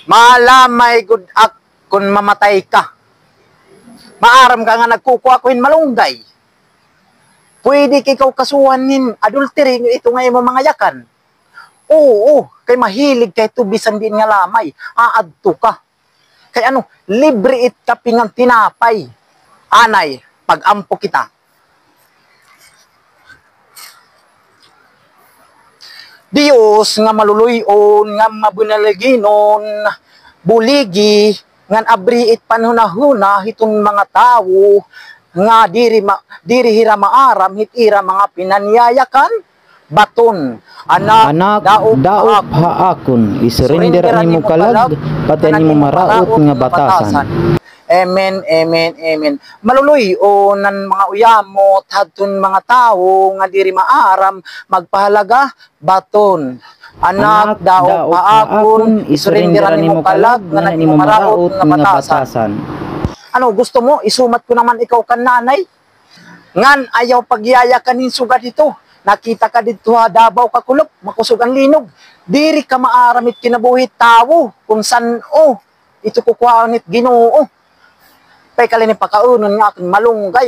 Malamay good ak kung mamatay ka. Maaram ka nga nagkukuha ko malunggay. Pwede ikaw kasuhanin adultery ito nga mo mga yakan. Oo, kay mahilig kay tubisan din nga lamay. Aadto ka. Kay ano, libre it ka pingang tinapay. Anay, pag-ampo kita. Diyos nga maluluyon, nga mabunalaginon, buligi, ngan abriit panhunahuna hitong mga tao, nga diri hira maaram, hitira mga pinanyayakan, baton, anak daop haakon, isurrender nimo kalag, pati nimo maraot nga batasan. Amen, amen, amen. Maluloy o nan mga uyamot, hadton mga tao, nga diri maaram, magpahalaga, baton. Anak, daop paakon, isurindiran nimo kalag, nga nimo maraot nga batasan. Ano, gusto mo, isumat ko naman ikaw kan nanay? Ngan, ayaw pagyaya kanin suga dito. Nakita ka dito ha, Davao kakulop, makusog ang linog. Diri ka maaramit kinabuhi tao, kung san o, ito kukuha nit Ginoo. Pay kalini pakaunon nga aking malunggay.